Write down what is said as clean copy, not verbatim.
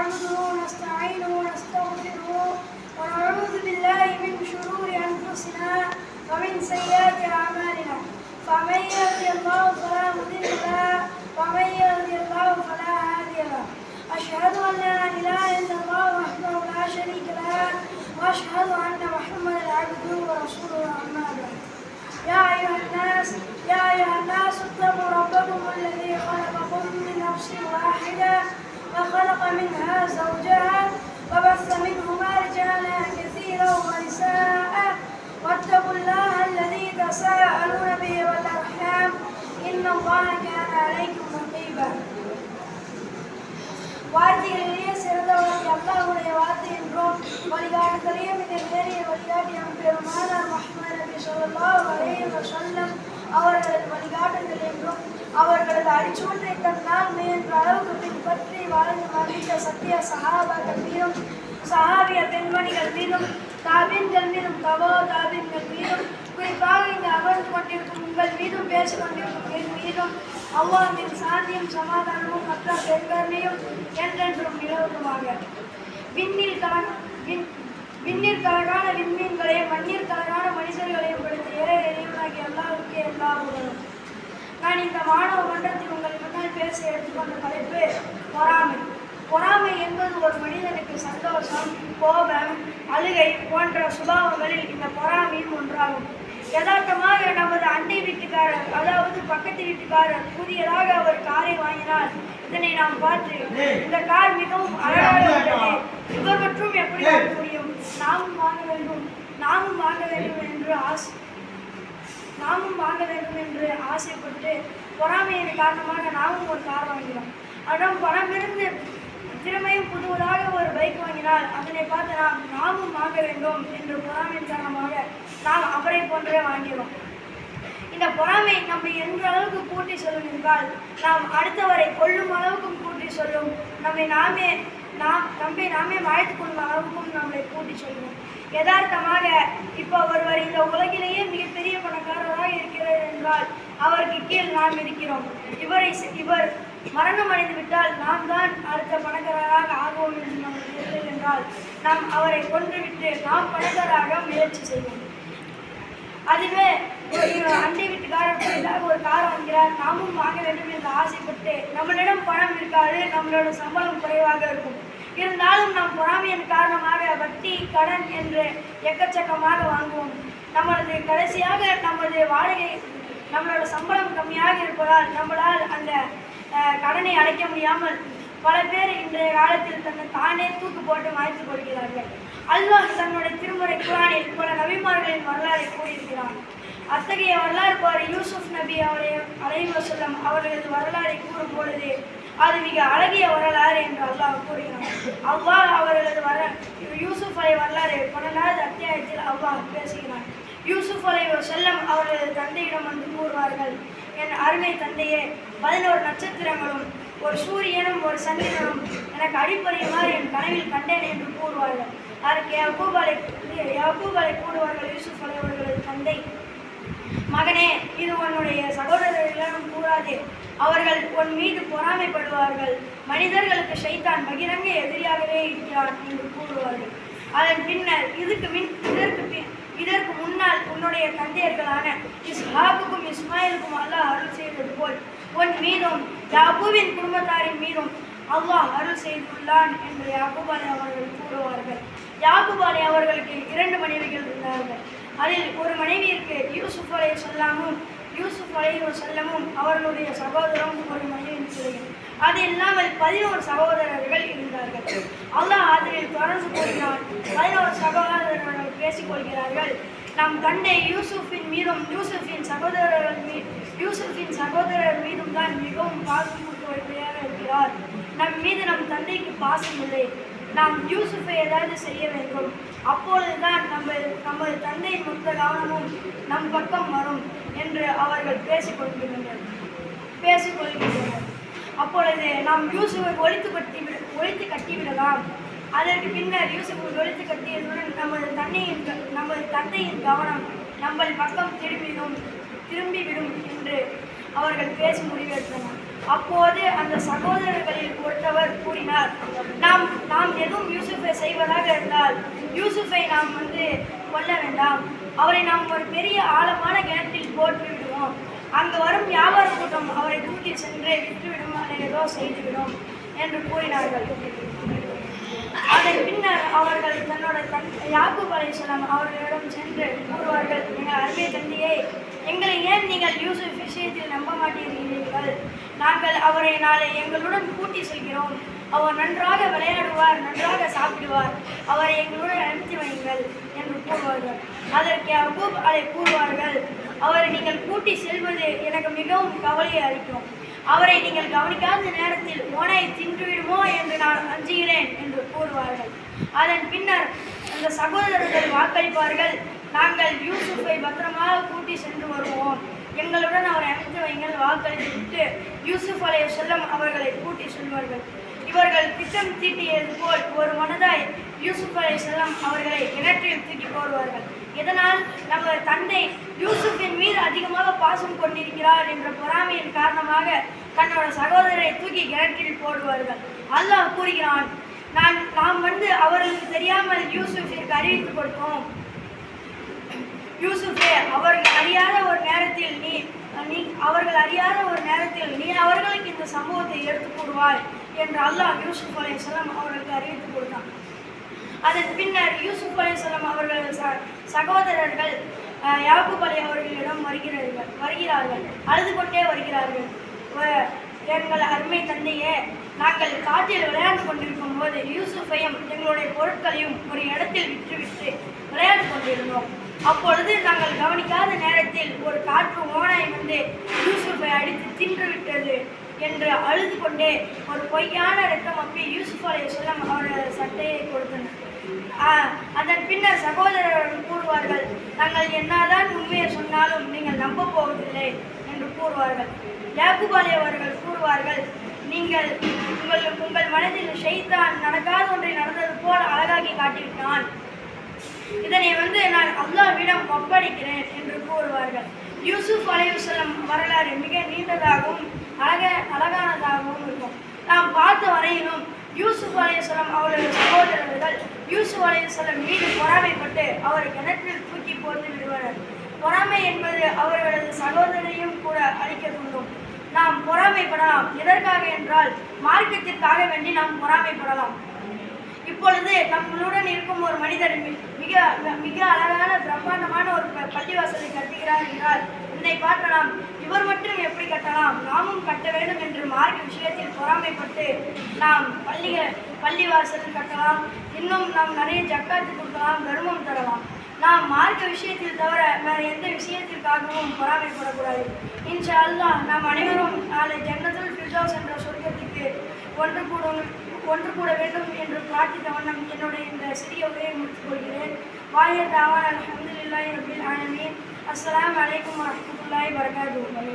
نحمده ونستعينه ونستغفره ونعوذ بالله من شرور أنفسنا ومن سيئات أعمالنا فمن يهد الله فلا مضل له ومن يضلل الله فلا هادي له أشهد أن لا إله إلا الله وحده لا شريك له وأشهد أن محمدا عبده ورسوله أما بعد يا أيها الناس اتقوا ربكم الذي خلقكم من نفس واحدة وخلق منها زوجها وبث منهما رجالا كثيرا ونساء واتقوا الله الذي تساءلون به والأرحام إن الله كان عليكم رقيبا வார்த்தைகளிலேயே சிறந்தவர்கள் அல்லாஹ்வுடைய வார்த்தை என்றும் வழிகாட்டுதலையே மிக நேரிய வழிகாட்டியம் பெருமானார் முஹம்மது நபி ஸல்லல்லாஹு அலைஹி வஸல்லம் அவர்களது வழிகாட்டுதல் என்றும் அவர்களது அடிச்சுவற்றை தன்னால் மேன்ற அளவுக்கு பின்பற்றி வாழ்ந்து மரணித்த சத்திய சஹாபாக்கள் மீதும் சஹாபிய பெண்மணிகள் மீதும் தாபீன்கள் மீதும் தாபீன்கள் மீதும் குறிப்பாக இங்கு அமர்ந்து கொண்டிருக்கும் உங்கள் மீதும் பேசிக் கொண்டிருக்கும் என் மீதும் அல்லாஹ்வின் சாந்தியும் சமாதானமும் மற்ற பெருங்கருணையும் என்றென்றும் நிலவுமாக. விண்ணில் கலகான விண்மீன்களையும் மண்ணில் கலகான மனிதர்களையும் படுத்த இறைவனாகிய அல்லாஹ்வுக்கே எல்லா புகழும். நான் இந்த மாணவ மன்றத்தில் உங்கள் முன்னால் பேச எடுத்துக்கொண்ட தலைப்பு பொறாமை. பொறாமை என்பது ஒரு மனிதனுக்கு சந்தோஷம், கோபம், அழுகை போன்ற சுபாவங்களில் இந்த பொறாமையும் ஒன்றாகும். யதார்த்தமாக நமது அண்டை வீட்டுக்காரர், அதாவது பக்கத்து வீட்டுக்காரர் புதியதாக அவர் காரை வாங்கினார். இதனை நாம் பார்த்து இந்த கார் மிகவும் அழகாக உள்ளது, இவர் மற்றும் எப்படி வாங்க முடியும், நாமும் வாங்க வேண்டும் என்று ஆசைப்பட்டு பொறாமையின் காரணமாக நாமும் ஒரு கார் வாங்கினோம். ஆனால் பணம் இருந்து திறமையும் புதுவதாக ஒரு பைக் வாங்கினால் அதனை பார்த்து நாமும் வாங்க வேண்டும் என்று பொறாமையின் காரணமாக நாம் அவரை போன்றே வாங்கிறோம். இந்த பொறாமை நம்மை எந்த அளவுக்கு கூட்டி சொல்லும் என்றால் நாம் அடுத்தவரை கொள்ளும் அளவுக்கும் கூட்டி சொல்லும், நம்மை நாமே வாழ்த்துக் கொள்ளும் அளவுக்கும் நம்மளை கூட்டி சொல்லும். யதார்த்தமாக இப்போ ஒருவர் இந்த உலகிலேயே மிகப்பெரிய பணக்காரராக இருக்கிறார் என்றால் அவருக்கு கீழ் நாம் இருக்கிறோம். இவர் மரணம் அடைந்து விட்டால் நாம் தான் அடுத்த பணக்காரராக ஆகுவோம் என்று நமக்கு தெரிந்தது என்றால் நாம் அவரை கொன்றுவிட்டு நாம் பணக்காரராக முயற்சி செய்வோம். அதுவே அண்டை வீட்டுக்காரர் புதிதாக ஒரு கார் வாங்கிறார், நாமும் வாங்க வேண்டும் என்று ஆசைப்பட்டு நம்மளிடம் பணம் இருக்காது, நம்மளோட சம்பளம் குறைவாக இருக்கும். இருந்தாலும் நாம் பொறாமையின் காரணமாக வட்டி, கடன் என்று எக்கச்சக்கமாக வாங்குவோம். கடைசியாக நம்மளோட சம்பளம் கம்மியாக இருப்பதால் நம்மளால் அந்த கடனை அடைக்க முடியாமல் பல பேர் இன்றைய காலத்தில் தானே தூக்கு போட்டு மாய்த்துக் கொள்கிறார்கள். அல்லாஹ் தன்னுடைய திருமுறை குர்ஆனில் பல நபிமார்களின் வரலாறை கூறியிருக்கிறார். அத்தகைய வரலாறு யூசுப் நபி அலைஹி வஸல்லம் அவர்களது வரலாறை கூறும் பொழுது அது மிக அழகிய வரலாறு என்று அல்லாஹ் கூறுகிறார். அல்லாஹ் அவர்களது யூசுப் அலை வரலாறு 12வது அத்தியாயத்தில் அல்லாஹ் பேசுகிறார். யூசுப் அலைஹி வஸல்லம் அவர்களது தந்தையிடம் வந்து கூறுவார்கள், என் அருமை தந்தையே, 11 நட்சத்திரங்களும் ஒரு சூரியனும் ஒரு சந்திரனும் எனக்கு அடிப்படையுமாறு என் கனவில் கண்டேன் என்று கூறுவார்கள். அதற்கு யாக்கூப் அலை கூறுவார்கள், யூசுப் அலை அவர்களது தந்தை, மகனே, இது உன்னுடைய சகோதரர்களிடம் கூறாதே, அவர்கள் உன் மீது பொறாமைப்படுவார்கள், மனிதர்களுக்கு ஷைத்தான் பகிரங்க எதிரியாகவே இருக்கிறான் என்று கூறுவார்கள். அதன் பின்னர் இதற்கு முன்னால் உன்னுடைய தந்தையர்களான இஸ்ஹாக்குக்கும் இஸ்மாயிலுக்கும் அல்லாஹ் அருள் செய்தது போல் உன் மீதும் யாக்கூபின் குடும்பத்தாரின் மீதும் அல்லாஹ் அருள் செய்துள்ளான் என்று யாக்கூப் அலை அவர்கள் கூறுவார்கள். யாக்கூப் அலை அவர்களுக்கு 2 மனைவிகள் இருந்தார்கள். அதில் ஒரு மனைவியிற்கு யூசுப் அலைஹி வஸல்லமும் அவர்களுடைய சகோதரரும் ஒரு மனைவியின் பிள்ளைகள். அது இல்லாமல் 11 சகோதரர்கள் இருந்தார்கள். அல்லாஹ் அதில் தொடர்ந்து கூறுகிறார். 11 சகோதரர்கள் பேசிக்கொள்கிறார்கள், நம் தந்தை யூசுஃபின் மீதும் யூசுஃபின் சகோதரர் மீதும் தான் மிகவும் பாசம் கொண்டவர்களாக இருக்கிறார். நம் மீது நம் தந்தைக்கு பாசம் இல்லை, நாம் யூசுஃபை ஏதாவது செய்ய வேண்டும், அப்பொழுதுதான் நமது தந்தையின் மொத்த கவனமும் நம் பக்கம் வரும் என்று அவர்கள் பேசிக்கொள்கின்றனர். அப்பொழுது நாம் யூசுஃபை ஒழித்து கட்டிவிடலாம். அதற்கு பின்னர் யூசுஃபை ஒழித்து கட்டியதுடன் நமது தந்தையின் கவனம் நம்ம பக்கம் திரும்பிவிடும் என்று அவர்கள் பேசி முடிவெடுத்தனர். அப்போது அந்த சகோதரர்களில் ஒருத்தவர் கூறினார், நாம் நாம் எதுவும் யூசுஃபை செய்வதாக இருந்தால் யூசுஃபை நாம் கொல்ல வேண்டாம். அவரை நாம் ஒரு பெரிய ஆழமான கிணற்றில் போட்டு விடுவோம். அங்கு வரும் வியாபார கூட்டம் அவரை தூக்கி சென்று விட்டுவிடும், அதை ஏதோ செய்துவிடும் என்று கூறினார்கள். அதன் பின்னர் அவர்கள் தன்னோட யாக்கூப் அலைஹிஸ்ஸலாம் அவர்களிடம் சென்று கூறுவார்கள், எங்கள் அருமை தந்தையே, எங்களை ஏன் நீங்கள் யூசுப் விஷயத்தில் நம்ப மாட்டீர்கள்? நாங்கள் அவரை நாளை எங்களுடன் கூட்டி செல்கிறோம். அவர் நன்றாக விளையாடுவார், நன்றாக சாப்பிடுவார். அவரை எங்களுடன் அனுப்பி வையுங்கள் என்று கூறுவார்கள். அதற்கு யாக்கூப் கூறுவார்கள், அவரை நீங்கள் கூட்டி செல்வது எனக்கு மிகவும் கவலையை அளிக்கும். அவரை நீங்கள் கவனிக்காத நேரத்தில் ஓனை தின்றுவிடுமோ என்று நான் அஞ்சுகிறேன் என்று கூறுவார்கள். அதன் பின்னர் அந்த சகோதரர்கள் வாக்களிப்பார்கள், நாங்கள் யூசுஃபை பத்திரமாக கூட்டி சென்று வருவோம், எங்களுடன் அவரை அனுப்பி வைங்கள். வாக்களித்து விட்டு யூசுப் அலைஹிஸ்ஸலாம் அவர்களை கூட்டி செல்வார்கள். இவர்கள் திட்டம் தீட்டியது போல் ஒரு மனதாய் யூசுப் அலைஹிஸ்ஸலாம் அவர்களை கிணற்றில் தூக்கி போடுவார்கள். இதனால் நமது தந்தை யூசுஃபின் மீது அதிகமாக பாசம் கொண்டிருக்கிறார் என்ற பொறாமையின் காரணமாக தன்னோட சகோதரரை தூக்கி கிணற்றில் போடுவார்கள். அல்லாஹ் கூறுகிறான், நாம் அவர்களுக்கு தெரியாமல் யூசுஃபிற்கு அறிவித்து கொடுத்தோம். யூசுஃபே, அவர்கள் அறியாத ஒரு நேரத்தில் நீ அவர்களுக்கு இந்த சம்பவத்தை எடுத்து கூறுவாய் என்று அல்லாஹ் யூசுப் அலைஹிஸ்ஸலாம் அவர்களுக்கு அறிவித்து கொடுத்தான். அதன் பின்னர் யூசுப் அலைஹிஸ்ஸலாம் அவர்கள் சகோதரர்கள் யாக்கூப் அவர்களிடம் வருகிறார்கள், அழுது கொண்டே வருகிறார்கள். எங்கள் அருமை தந்தையே, நாங்கள் காட்டில் விளையாண்டு கொண்டிருக்கும் போது யூசுஃபையும் எங்களுடைய பொருட்களையும் ஒரு இடத்தில் விட்டுவிட்டு விளையாண்டு கொண்டிருந்தோம். அப்பொழுது நாங்கள் கவனிக்காத நேரத்தில் ஒரு காற்று ஓனாய் யூசுஃபை அடித்து தின்றுவிட்டது என்று அழுது கொண்டே ஒரு பொய்யான இரத்தம் அப்பி யூசுப் அலைஹிஸ்ஸலாம் அவரது சட்டையை கொடுத்தனர். அதன் பின்னர் சகோதரர்கள் கூறுவார்கள், நாங்கள் என்னதான் உண்மையை சொன்னாலும் நீங்கள் நம்ப போவதில்லை என்று கூறுவார்கள். யாக்கூப் அவர்கள் கூறுவார்கள், நீங்கள் உங்கள் மனதில் ஷைத்தான் நடக்காத ஒன்றை நடந்தது போல் அழகாக்கி காட்டிவிட்டான். இதனை நான் அல்லாஹ்விடம் ஒப்படைக்கிறேன் என்று கூறுவார்கள். யூசுப் அலைஹிஸ்ஸலாம் வரலாறு மிக நீண்டதாகவும் அழகானதாகவும் இருக்கும். நாம் பார்த்த வரையிலும் யூசுப் அலைஹிஸ்ஸலாம் அவரது சகோதரர்கள் யூசுப் அலைஹிஸ்ஸலாம் மீது பொறாமைப்பட்டு அவரை கிணற்றில் தூக்கி போட்டு விடுவார்கள். பொறாமை என்பது அவர்களது சகோதரரையும் கூட அழிக்கக்கூடும். நாம் பொறாமைப்படலாம். எதற்காக என்றால் மார்க்கத்திற்காக வேண்டி நாம் பொறாமைப்படலாம். இப்பொழுது நம்மளுடன் இருக்கும் ஒரு மனிதர் மிக மிக அழகான பிரம்மாண்டமான ஒரு பள்ளிவாசலை கட்டுகிறார் என்றால் இதனை பார்க்கலாம். இவர் மட்டும் எப்படி கட்டலாம், நாமும் கட்ட வேண்டும் என்று மார்க்க விஷயத்தில் பொறாமைப்பட்டு நாம் பள்ளிவாசல் கட்டலாம். இன்னும் நாம் நிறைய ஜக்காத்து கொடுக்கலாம், தர்மம் தரலாம். நாம் மார்க்க விஷயத்தில் தவிர வேறு எந்த விஷயத்திற்காகவும் பொறாமைப்படக்கூடாது. இன்ஷா அல்லாஹ் நாம் அனைவரும் நாளை ஜன்னத்துல் ஃபிர்தௌஸ் என்ற சொர்க்கத்திற்கு ஒன்று கூட வேண்டும் என்று பிரார்த்தித்த வண்ணம் என்னுடைய இந்த சிறிய உரையை முடித்துக் கொள்கிறேன். வாஹிர் தாவானா அல்ஹம்துலில்லாஹி ரப்பில் ஆலமீன். அஸ்ஸலாமு அலைக்கும் வரஹ்மத்துல்லாஹி வபரகாத்துஹு.